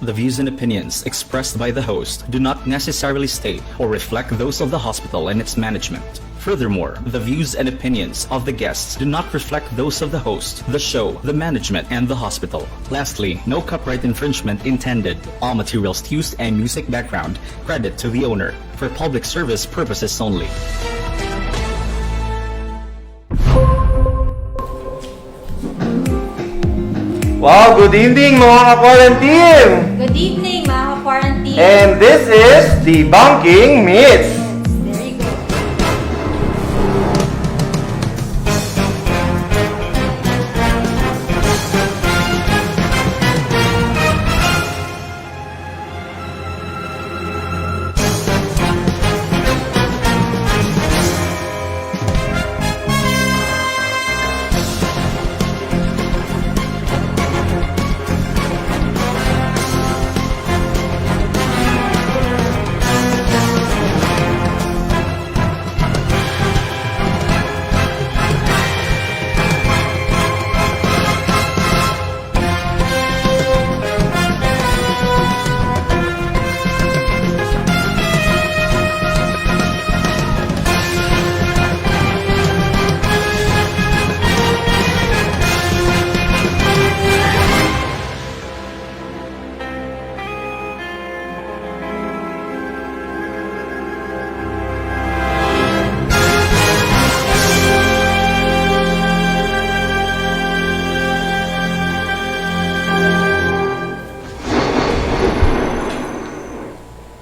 The views and opinions expressed by the host do not necessarily state or reflect those of the hospital and its management. Furthermore, the views and opinions of the guests do not reflect those of the host, the show, the management, and the hospital. Lastly, no copyright infringement intended. All materials used and music background credit to the owner for public service purposes only. Wow, good evening mga ka-quarantine! Good evening mga ka-quarantine! And this is Debunking Myths! There you go.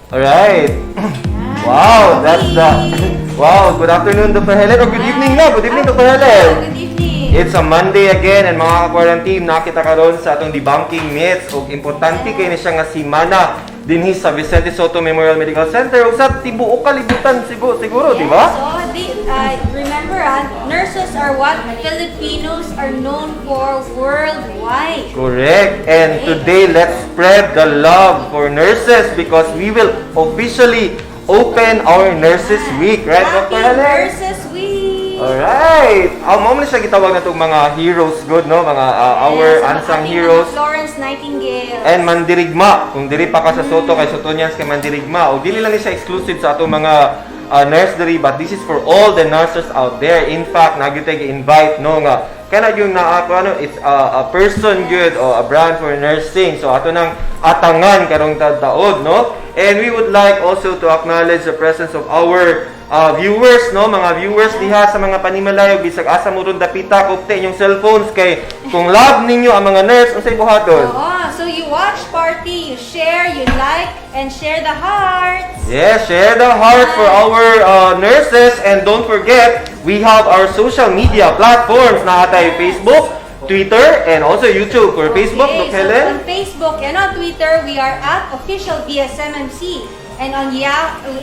Alright. Wow, that's the... Wow, good afternoon, Dr. Helen. Or good evening na. Good evening, Dr. Helen. Good evening. It's a Monday again and mga ka-quarantine, nakita karon sa atong Debunking Myths ug importante kay ni siya nga simana dinhi sa Vicente Soto Memorial Medical Center ug sa tibuok kalibutan siguro, di ba? So, remember, nurses are what Filipinos are known for worldwide. Correct. And today, let's spread the love for nurses because we will officially open our Nurses Week, right, Happy Dr. Helen? Nurses Week! Alright! Mao man siya gitawag na itong mga heroes good, no? Mga our unsung heroes. Florence Nightingale. And mandirigma. Kung diri pa ka sa Soto, kay Sotonians kay mandirigma. O dili lang ni siya exclusive sa atong mga nursery, but this is for all the nurses out there. In fact, nagyutay invite no nga kana yung it's a person good o a brand for nursing. So ato nang atangan karong taod, no? And we would like also to acknowledge the presence of our viewers, no? Mga viewers diha sa mga panimalayog bisag asa mo ron dapita kupte inyong cellphones kay kung love ninyo ang mga nurse unsay buhaton. So you watch party, you share, you like, and share the hearts. Yes, share the heart for our nurses and don't forget we have our social media platforms na atay Facebook, Twitter, and also YouTube. For Facebook, Dr. Helen? On Facebook and on Twitter, we are at official BSMMC. And on YouTube,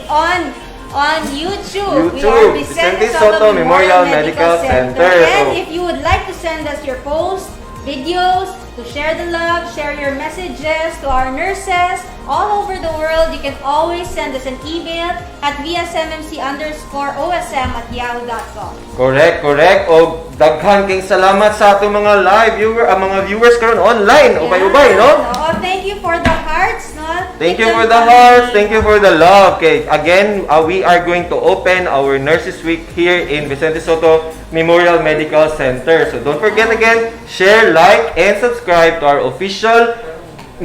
we are Vicente Soto Memorial Medical Center. And if you would like to send us your posts, videos, to share the love, share your messages to our nurses all over the world, you can always send us an email at vsmmc_osm@yahoo.com. Correct. O daghan kayong salamat sa atong mga mga viewers karon online. Ubay-ubay, no? Thank you for the hearts, no? Thank you for the hearts. Thank you for the love. Okay, again, we are going to open our Nurses Week here in Vicente Soto Memorial Medical Center. So don't forget again, share, like, and subscribe to our official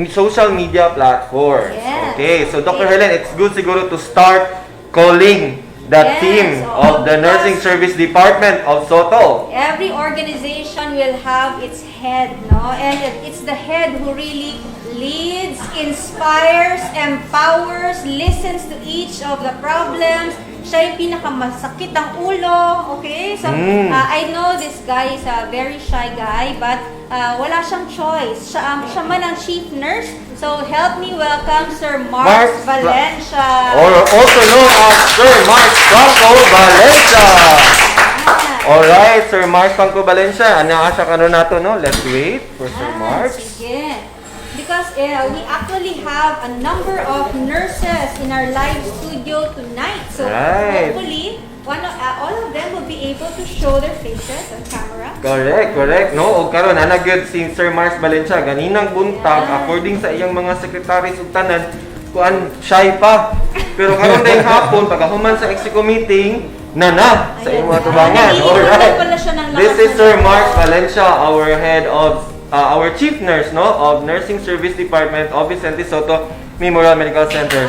social media platforms. Yes. Okay, so Dr. Helen, it's good siguro to start calling the team of the Nursing Service Department of Soto. Every organization will have its head, no? And it's the head who really leads, inspires, empowers, listens to each of the problems. Siya yung pinakamasakit ng ulo, okay? So, I know this guy is a very shy guy, but wala siyang choice. Siya man ang chief nurse. So, help me welcome Sir Mark Valencia. Or also known as Sir Mark Franco Valencia. Alright, Sir Mark Franco Valencia. Asa ka nato, no? Let's wait for Sir Mark. Sige. Because we actually have a number of nurses in our live studio tonight. So hopefully, one able to show their faces on camera. Correct. No, o karon ana gyud si Sir Mars Valencia ganinang buntag according sa iyang mga secretaries ug tanan kuan shy pa. Pero karon dayong hapon pagkahuman sa executive meeting na sa imong atubangan. Alright. This is Sir Mars Valencia, our head of our chief nurse no of Nursing Service Department of Vicente Soto Memorial Medical Center.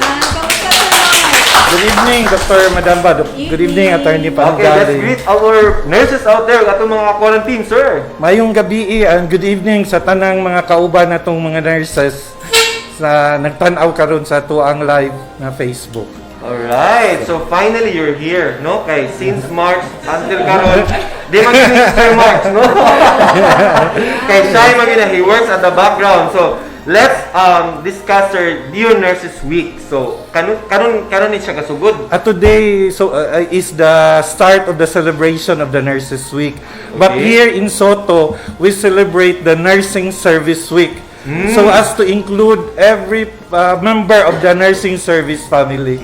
Good evening, Dr. Madamba. Good evening, Attorney Pangali. Okay, let's greet our nurses out there, atong mga quarantine, sir. Mayong gabi and good evening sa tanang mga kauban natong mga nurses sa nagtan-aw karon sa tuang live na Facebook. Alright, so finally you're here, no? Kay since March until karon, di mag-finish Sir March, no? Kay siya magina, he works at the background. So, let's discuss our Dear Nurses Week. So, karon ni siya kasugod. Today is the start of the celebration of the Nurses Week. But here in Soto, we celebrate the Nursing Service Week. So as to include every member of the nursing service family.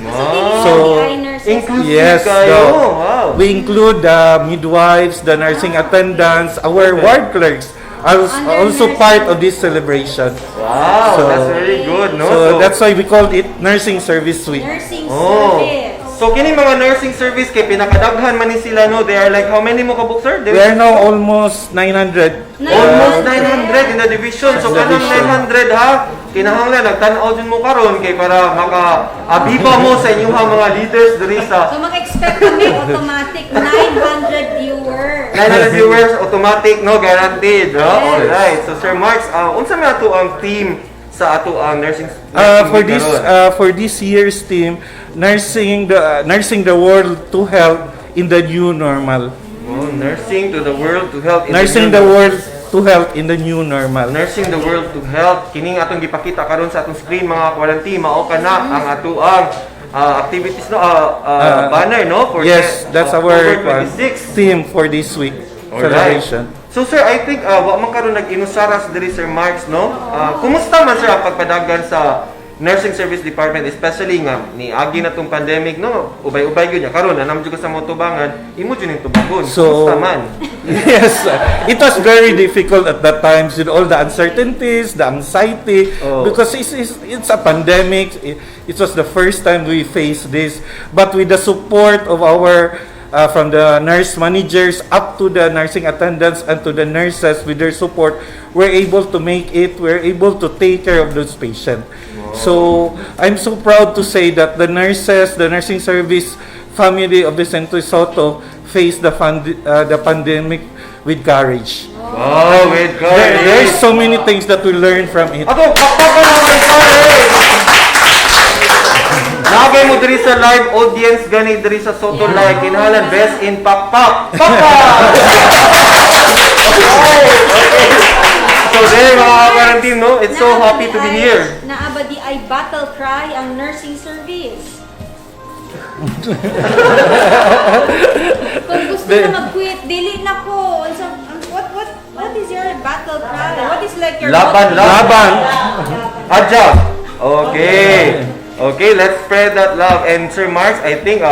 So, inclusive yes, kayo. Wow. We include the midwives, the nursing attendants, our ward clerks are also part of this celebration. Wow, that's very good, no? So that's why we called it Nursing Service Week. Nursing service. So kini mga nursing service kay pinakadaghan man ni sila no. They are like how many mo ka book, sir? We are now almost 900. Almost 900 in the division. So kanang 900 ha. Kinahanglan nagtan-aw din mo karon kay para maka-abiba mo sa inyong mga leaders diri sa. So mag-expect kami automatic 900 viewers. 900 viewers automatic no guaranteed. No? Alright. So Sir Marks, unsa may ato ang team sa ato ang nursing for this year's team, nursing the world to health in the new normal. Oh, nursing to the world to health in Nursing the world to health in the new normal. Nursing the world to health. Kining atong gipakita karon sa atong screen mga quarantine mao kana ang ato ang activities no banner no for that's our theme for this week celebration. So sir, I think wa man karon nag-inusaras diri Sir Marks no. Kumusta man sir ang pagpadagan sa nursing service department, especially nga ni agi na tong pandemic no, ubay-ubay gyud nya karon nanam jud sa motubangan, imo jud ning tubagon. So, man. Yes, it was very difficult at that times with all the uncertainties, the anxiety, because it's a pandemic. It was the first time we faced this, but with the support of our from the nurse managers up to the nursing attendants and to the nurses, with their support, we're able to make it. We're able to take care of those patients. So I'm so proud to say that the nurses, the nursing service family of the Vicente Soto faced the pandemic with courage. Wow, with courage. There's so many things that we learn from it. Ato, pakpakan naman courage! Nagay mo diri sa live audience gani diri sa Soto Live, kinahanglan best in pakpak. Pakpak! Okay. So there mga quarantine no, it's so happy to be here. Naabadi ay battle cry ang nursing service. Kung gusto na mag-quit, dili na ko. What is your battle cry? What is like your Laban. Adja. Okay, let's spread that love. And Sir Marks, I think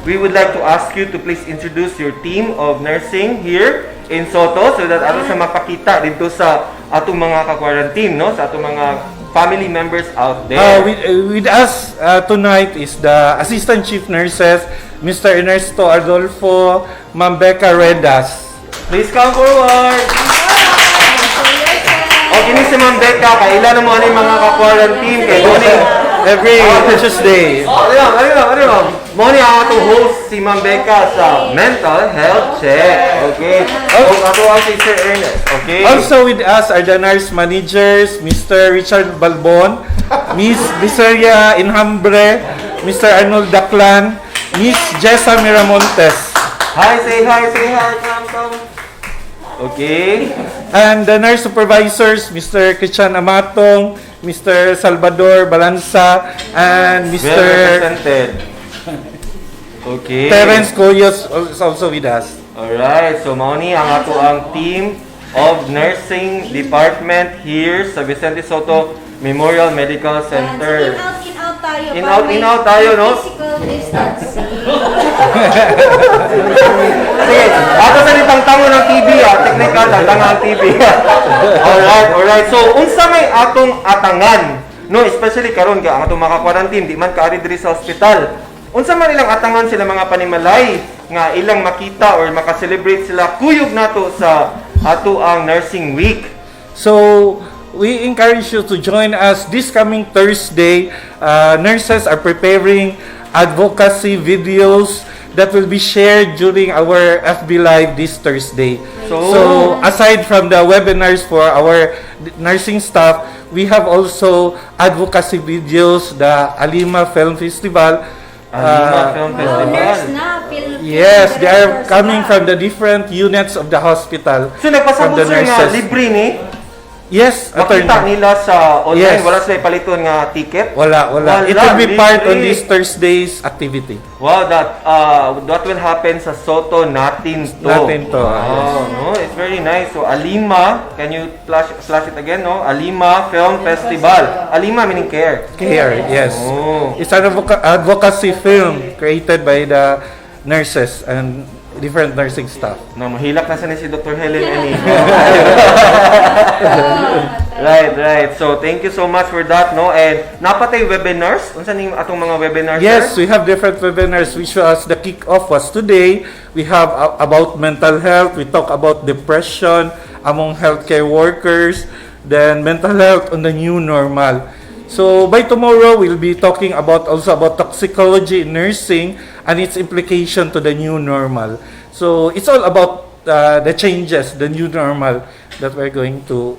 we would like to ask you to please introduce your team of nursing here in Soto so that ato sa mapakita dito sa atong mga ka-quarantine, no? Sa atong mga family members out there. With us tonight is the Assistant Chief Nurses, Mr. Ernesto Adolfo, Ma'am Becca Redas. Please come forward. Okay, ni si Ma'am Becca, kailan mo ano yung mga ka-quarantine kay every Tuesday. Ano? Moni ang atong host si Ma'am Becca sa mental health check. Okay. Ako ang si Sir Ernest. Okay. Also with us are the nurse managers, Mr. Richard Balbon, Miss Visaria Inhambre, Mr. Arnold Daclan, Miss Jessa Miramontes. Hi, say hi. Come. Okay. And the nurse supervisors, Mr. Christian Amatong, Mr. Salvador Balanza, and Mr. Well represented. Okay. Terence Coyos is also with us. Alright, so mauni ang ato ang team of nursing department here sa Vicente Soto Memorial Medical Center. In-out tayo, no? Physical distancing. Sige, Ato sa nitang tango ng TV, technical, tango ng TV. Alright. So, unsa may atong atangan, no, especially karon ka, ang atong maka-quarantine, di man kaari diri sa ospital. Unsa man ilang atangan sila mga panimalay, nga ilang makita or maka-celebrate sila kuyog nato sa ato ang Nursing Week. So, we encourage you to join us this coming Thursday. Nurses are preparing advocacy videos that will be shared during our FB Live this Thursday. So aside from the webinars for our nursing staff, we have also advocacy videos, the Alima Film Festival. Nurse na, Yes, they are coming from the different units of the hospital. So nagpasabot sir nga libre ni? Yes, Makita attorney. nila sa online, Yes. wala sila paliton nga ticket? Wala. Wala, It will be part on libre. this Thursday's activity. Wow, that will happen sa Soto natin to. Natin to, Oh, no, it's very nice. So Alima, can you flash it again, no? Alima Film Festival. Alima meaning care. Care, yes. Oh. It's an advocacy film created by the nurses and different nursing staff. No, mahilak na sa ni si Dr. Helen Annie. Right. So, thank you so much for that, no? And napatay webinars? Unsa ning atong mga webinars? Yes, sir? we have different webinars which was the kick-off was today. We have about mental health. We talk about depression among healthcare workers. Then mental health on the new normal. So by tomorrow, we'll be talking also about toxicology in nursing and its implication to the new normal. So it's all about the changes, the new normal that we're going to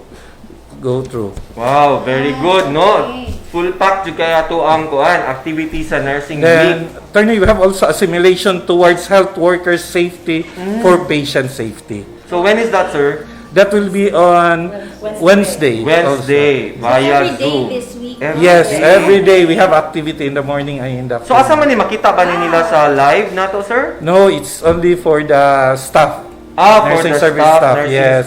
go through. Wow, very good, no? Full pack jud kaya to ang kuan activity sa nursing Then, week. Attorney, we have also a simulation towards health workers' safety for patient safety. So when is that, sir? That will be on Wednesday. Wednesday via Every day Zoom. this week. Yes, every day we have activity in the morning and in the So asa man ni makita ba ni nila sa live nato, sir? No, it's only for the staff. For Nursing the service staff, staff, nursing. yes.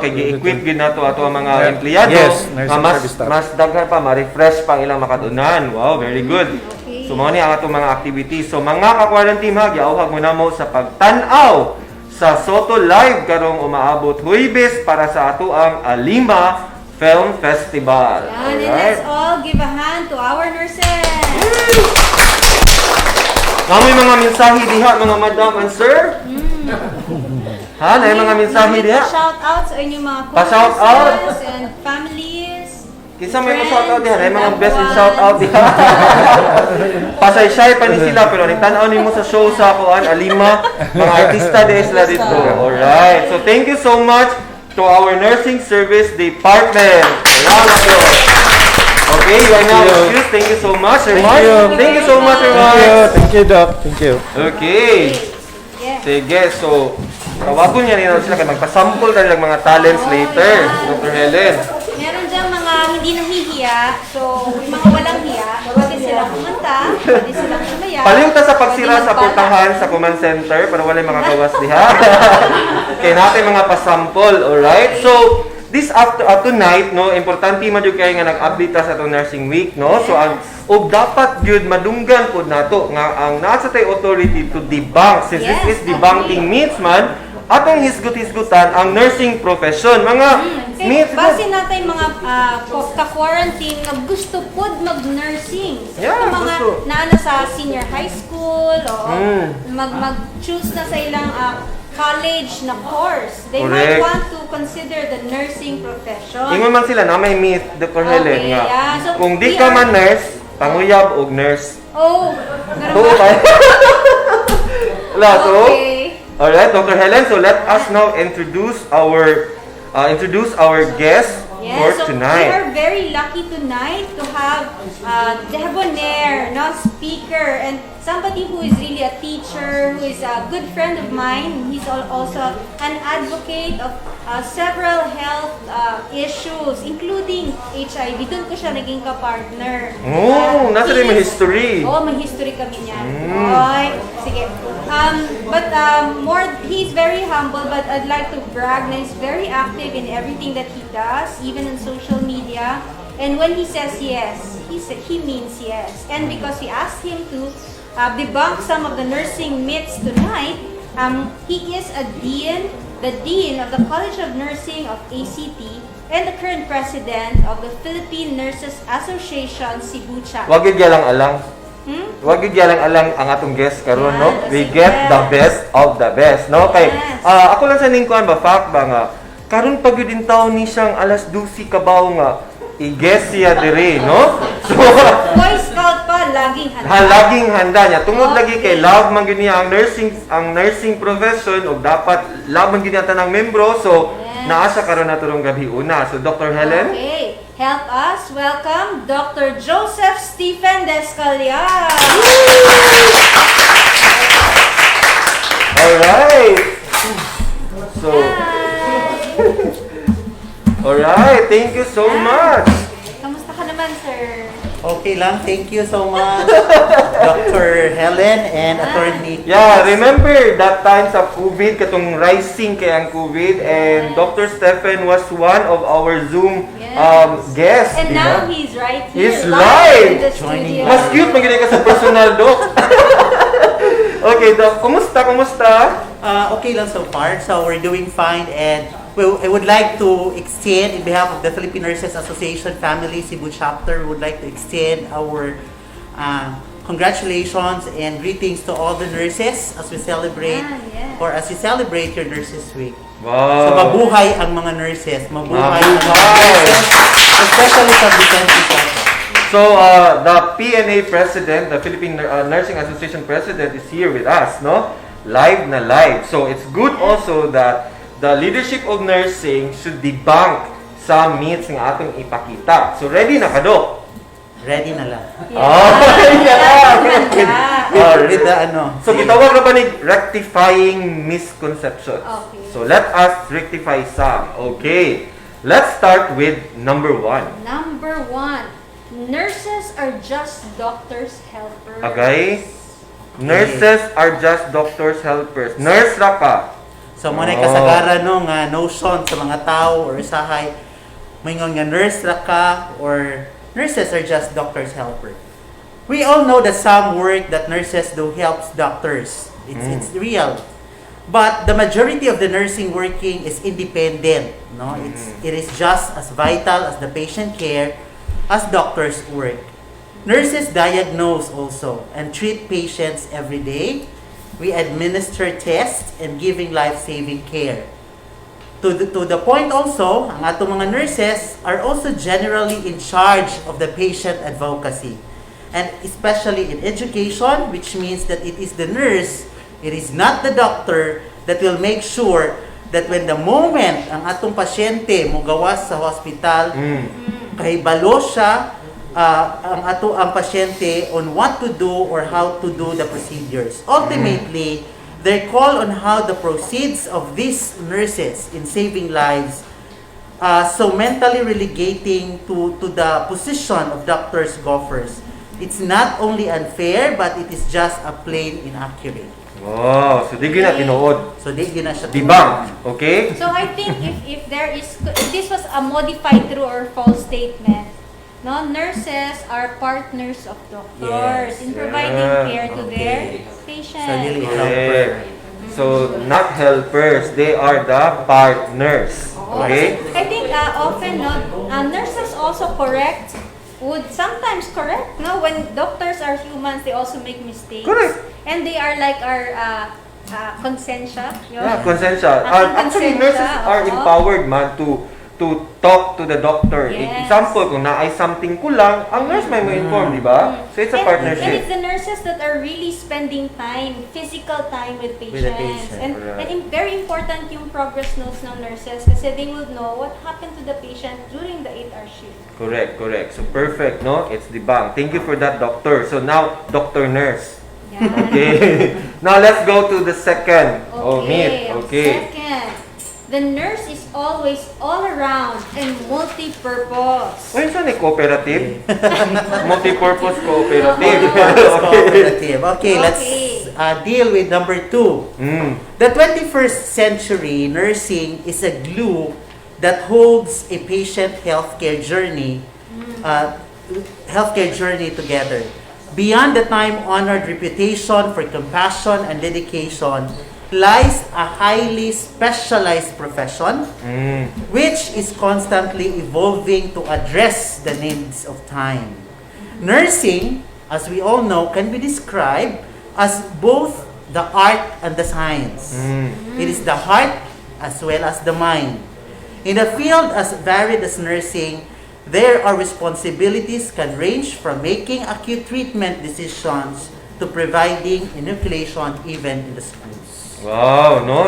Kay gi-equip gid nato ato ang mga Yeah. empleyado. Yes, nursing mas service staff. mas daghan pa, ma-refresh pa ang ilang makadunan. Wow, very good. Okay. So mao ni ang ato mga activities. So mga ka-quarantine ha, giauhag mo namo sa pagtan-aw sa Soto Live karong umaabot Huwebes para sa ato ang Alima Film Festival. And let's all give a hand to our nurses. May mga mensahe diha mga madam and sir? Ha, na mga mensahe diha? Shout out sa inyong mga Pa-shout out? co-nurses and families. Kinsa may shout out diha? Friends, Na mga loved best in shout out ones. diha. Pasay-shy pa ni sila pero nitanaw nimo sa show sa kuan Alima, mga artista din sila dito. Alright. So thank you so much to our nursing service department. Round of applause. Okay, you are now excused. Thank you so much, Sir Mark. Thank you so much, Sir Mark. Thank you, Doc. Thank you. Okay. Yeah. Sige, so tawagon niya nila sila kay magpa-sample tayo ng mga talents later, Dr. Helen. Meron dyan mga hindi nahihiya. So, yung mga walang hiya, pwede silang kumanta, pwede silang sumaya. Paliw ta sa pagsira pwede sa magbala. putahan sa command center para wala makagawas diha. Kaya natin mga pasample, alright? So, this tonight, no, importante man jud kay nga nag-update ta sa atong nursing week, no? So, og dapat jud madunggan pod nato nga ang nasa tay authority to debunk since Yes, this is debunking myths man atong hisgut-hisgutan ang nursing profession. Mga Okay, myths base natin mga ka-quarantine na gusto pod mag-nursing. So, Yeah, ito mga gusto. naana sa senior high school o mag-choose na sa ilang college na course. They Correct. might want to consider the nursing profession. ingon man sila na may myth, Dr. Helen, Okay, nga yeah. So, kung di we ka are- man nurse, panguyab og nurse. Oh, Oo, kaya. Wala, so, Okay. alright, Dr. Helen, so let us now introduce our guest for Yes, so we tonight. are very lucky tonight to have Debonair, no, speaker, and somebody who is really a teacher, who is a good friend of mine. He's also an advocate of several health issues, including HIV. Doon ko siya naging kapartner. Oh, nasa rin may history. Oo, may history kami niyan. Okay, sige. He's very humble, but I'd like to brag na he's very active in everything that he does, even in social media. And when he says yes, he means yes. And because we asked him to debunk some of the nursing myths tonight, He is the dean of the College of Nursing of ACT, and the current president of the Philippine Nurses Association, Cebu chapter. Wag gyud alang-alang. Wag gyud alang-alang ang atong guest karon, no? We get the best of the best, no? Kay ako lang sa ningkuan ba fact ba nga karon pag yun din taon ni siyang alas 12 kabaw nga i-guest siya dire, no? So Boy Scout pa, laging handa. laging handa niya. Tungod lagi kay love man gyud niya ang nursing profession ug dapat love man gyud niya tanang membro. So naa siya karon natulong gabi una. So Dr. Helen, Okay, help us welcome Dr. Joseph Stephen Descaliar. alright. So alright, thank you so much. Kamusta ka naman, sir? Okay lang, thank you so much, Dr. Helen and Attorney. Yeah, remember that time sa COVID, katong rising kay ang COVID, and Dr. Stephen was one of our Zoom guests. And di now ba? he's right here. He's live. in the Joining studio. Mas cute, magiging ka sa personal, Doc. Okay, Doc, kumusta? Okay lang so far, so we're doing fine, and I would like to extend, in behalf of the Philippine Nurses Association Family Cebu Chapter, we would like to extend our congratulations and greetings to all the nurses as we celebrate, or as you celebrate your Nurses Week. So Wow. mabuhay ang mga nurses, mabuhay ang mga Mabuhay. nurses, especially sa Vicente Soto. So, the PNA president, the Philippine Nursing Association president is here with us, no? Live na live. So, it's good also that the leadership of nursing should debunk some myths nga atong ipakita. So, ready na ka, Doc? Ready na lang. With the ano. So, gitawag na ba ni rectifying misconceptions? Okay. So, let us rectify some. Okay. Let's start with number 1. Number 1, nurses are just doctors' helpers. Okay? Nurses are just doctors' helpers. Nurse ra ka. So mo na kasagaran no nga notion sa mga tao or usahay moingon nga nurse ra ka or nurses are just doctors helper. We all know that some work that nurses do helps doctors. It's real. But the majority of the nursing working is independent, no? It is just as vital as the patient care as doctors work. Nurses diagnose also and treat patients every day. We administer tests and giving life-saving care. To the point also, ang atong mga nurses are also generally in charge of the patient advocacy. And especially in education, which means that it is the nurse, it is not the doctor, that will make sure that when the moment ang atong pasyente mo gawas sa hospital, kahibalo siya ang pasyente on what to do or how to do the procedures. Ultimately, their call on how the proceeds of these nurses in saving lives so mentally relegating to the position of doctors' gophers. It's not only unfair, but it is just a plain inaccurate. Wow, so di na tinuod. So, di na siya Debunk, okay? So I think if this was a modified true or false statement, no, nurses are partners of doctors in providing care to their patients. So, really Correct. helper. So, not helpers, they are the partners. Okay? I think often nurses also would sometimes correct. No, when doctors are humans, they also make mistakes. Correct. And they are like our consensya. Yeah, consensya. Ang Actually, consensya, nurses are oo. empowered man to talk to the doctor. Yes. Example, kung naay something kulang, ang nurse may mo-inform, di ba? So, it's a And partnership. it's the nurses that are really spending time, physical time with patients. With the patient, correct. And very important yung progress notes ng nurses kasi they will know what happened to the patient during the 8-hour shift. Correct. So, perfect, no? It's debunked. Thank you for that, doctor. So, now, doctor-nurse. Yan. Okay. Now, let's go to the second myth. Okay. Second, the nurse is always all around and multi-purpose. Well, saan cooperative? Multi-purpose cooperative. Cooperative. Okay, let's Okay. deal with number 2. Mm. The 21st century nursing is a glue that holds a patient healthcare journey together. beyond the time-honored reputation for compassion and dedication lies a highly specialized profession which is constantly evolving to address the needs of time. Nursing, as we all know, can be described as both the art and the science. It is the heart as well as the mind. In a field as varied as nursing, there are responsibilities can range from making acute treatment decisions to providing inoculation even in the schools. Wow, no,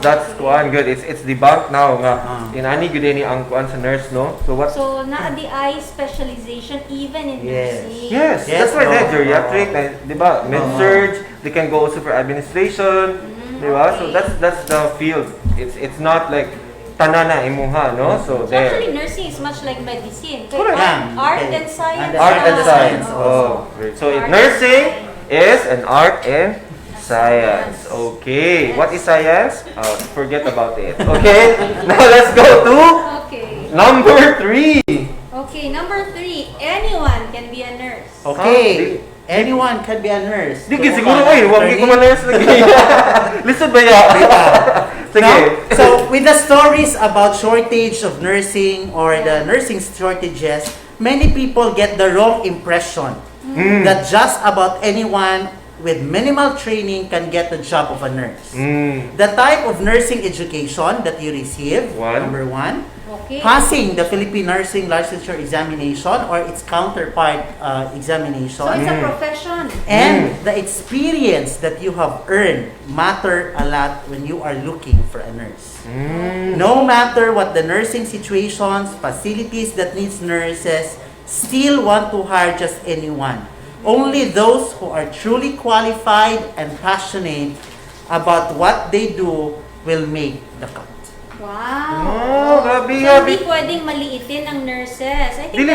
that's kuan good. It's debunked now nga inani gud ni ang kuan sa nurse, no. So what? So, naa di ay specialization even in nursing. Yes, that's why they're geriatric, di ba? Med-surg, they can go also for administration, di ba? So that's the field. It's not like tanana imuha, no? So there. Actually, nursing is much like medicine. Kaya Correct. art Okay. and science. Art and science. also. Oh, great. So nursing is an art and science. Okay. What is science? Forget about it. Okay. Now let's go to Okay. number 3. Okay, number 3. Anyone can be a nurse. Okay. Anyone can be a nurse. Di gid siguro oy, wag gi ko man-nurse lagi. Lisod ba ya? Sige. No? So, with the stories about shortage of nursing or the nursing shortages, many people get the wrong impression that just about anyone with minimal training can get the job of a nurse. The type of nursing education that you receive, number 1, Okay. passing the Philippine Nursing Licensure Examination or its counterpart examination. So, it's a profession. And the experience that you have earned matter a lot when you are looking for a nurse. No matter what the nursing situations, facilities that needs nurses, still want to hire just anyone. Only those who are truly qualified and passionate about what they do will make the cut. Wow. Oh, grabe, So, grabe. hindi pwedeng maliitin ang nurses. I think Dili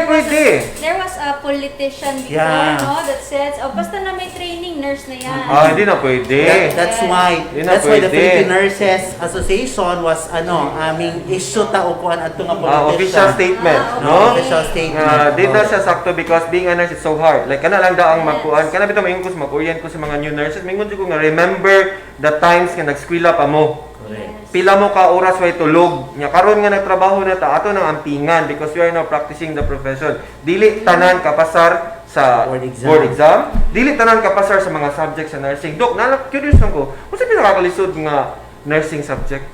there was a politician before, Yeah. no, that said, oh, basta na may training, nurse na yan. Hindi na pwede. That's why Yun na that's why the pwede. Philippine Nurses Association was aming issue ta o kuan adto nga Official statement, no? Official statement. Di na siya sakto because being a nurse is so hard. Like, kana lang daang magkuan. Kana bitaw mayon ko sa mag-orient ko sa mga new nurses. Mingon ko nga, remember the times nga nag-skwela pa mo. Yes. Pila mo ka oras way tulog. Nya karon nga nagtrabaho na ta ato nang ampingan because we are now practicing the profession. Dili tanan kapasar sa Board exam. Dili tanan kapasar sa mga subjects sa nursing. Dok, curious lang ko. Unsa pinakakalisod nga nursing subject?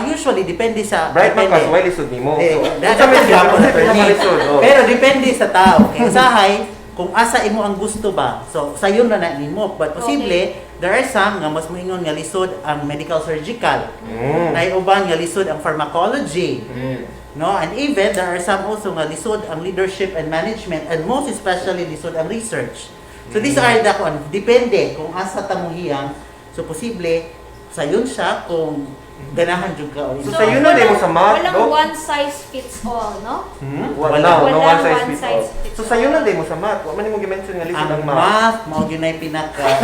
Usually depende sa Bright man ka, so why lisod nimo? Unsa may pinakalisod? Pero depende sa tao. Kaya usahay kung asa imo ang gusto ba. So sayon na nimo, but posible there are some nga mas moingon nga lisod ang medical surgical. Nay uban nga lisod ang pharmacology. No, and even there are some also nga lisod ang leadership and management and most especially lisod ang research. So these are the depende kung asa tamuhiyang. So posible sayon siya kung ganahan jud ka. So, sayo na din mo sa math, walang no? one size fits all, no? Wala, no one size one fits size all. fits So all. sayo na din mo sa math. Wa man mo gi-mention nga lisod Ang ang math. math mao gyud nay pinakalab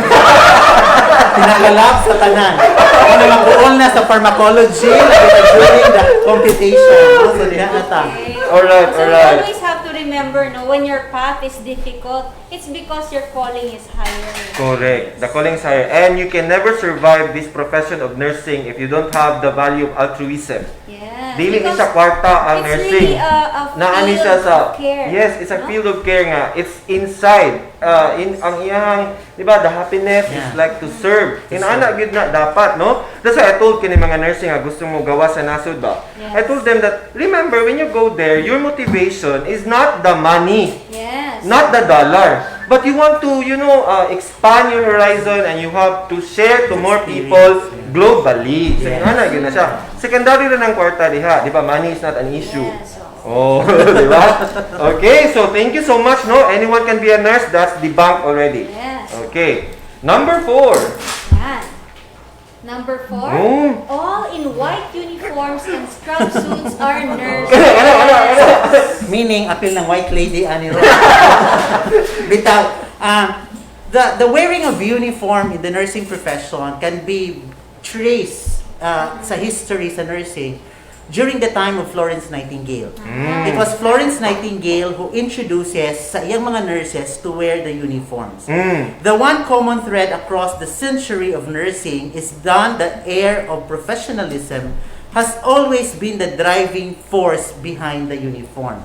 sa tanan. Ano magbuol na sa pharmacology during the computation. So diha na ta. Alright, So you alright. always have to remember, no, when your path is difficult, it's because your calling is higher. Correct. The calling is higher. And you can never survive this profession of nursing if you don't have the value of altruism. Yes. Dili ni Because sa kwarta ang it's nursing. really a Naani field siya sa of care. Yes, it's a no? field of care nga. It's inside. In ang iyang, di ba, the happiness is Yeah. like to serve. Inaana gyud na dapat, no? That's why I told kini mga nursing nga gusto mo gawa sa nasud ba. Yes. I told them that remember when you go there, your motivation is not the money. Yes. Not the dollar. But you want to, expand your horizon and you have to share to more people globally. So, Yes. yun na siya. Secondary rin ang kwarta diha. Di ba? Money is not an issue. Yes. Oh, di ba? Okay, so thank you so much, no? Anyone can be a nurse. That's debunked already. Yes. Okay. Number 4. Yan. Number 4, Oh. all in white uniforms and scrub suits are nurses. Meaning apil ng white lady ani ro. Bitaw the wearing of uniform in the nursing profession can be traced sa history sa nursing during the time of Florence Nightingale. It was Florence Nightingale who introduces sa iyang mga nurses to wear the uniforms. The one common thread across the century of nursing is that the air of professionalism has always been the driving force behind the uniform.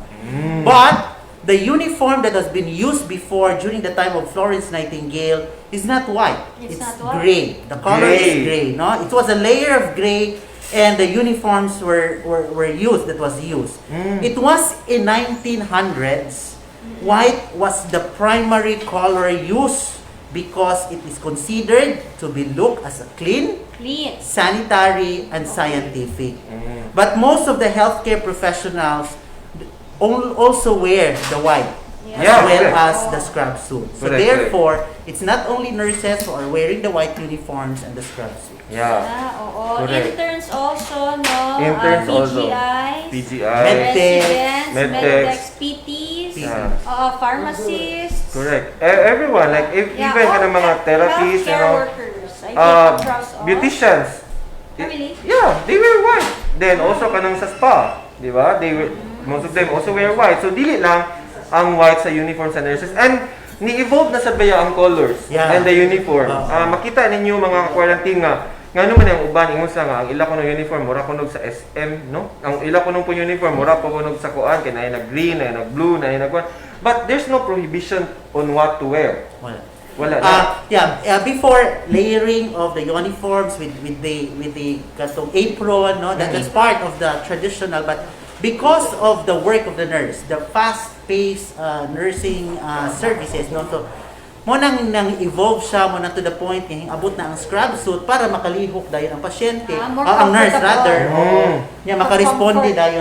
But the uniform that has been used before during the time of Florence Nightingale is not white. It's not white. Gray. The color is gray. No, it was a layer of gray, and the uniforms were used. That was used. It was in 1900s. White was the primary color used because it is considered to be looked as a clean, sanitary, and scientific. But most of the healthcare professionals also wear the white as well as the scrub suit. So therefore, it's not only nurses who are wearing the white uniforms and the scrub suit. Oo. Correct. Interns also, no? Interns also. PGIs, PGI. residents, Medtechs. medtechs, PTs, Yeah. pharmacists. Correct. Everyone, like even ka ng mga therapists, you healthcare know, workers. I think across all. beauticians. Really? Yeah, they wear white. Then also kanang sa spa, di ba? Most of them also wear white. So dili lang ang white sa uniform sa nurses. And ni-evolve na sa baya ang colors and the uniform. Makita ninyo mga quarantine nga naman ang uban ingon sa nga ang ila kuno uniform mura kunog sa SM, no? Ang ila kuno po uniform mura po kunog sa kuan kay nay nag green, nay nag blue, nay nag kuan. But there's no prohibition on what to wear. Wala na. Before layering of the uniforms with the katong apron, no, that's part of the traditional. But because of the work of the nurse, the fast-paced nursing services, no, so mo nang evolve siya mo na to the point nga abot na ang scrub suit para makalihok dayon ang pasyente, ang nurse rather, makaresponde dayon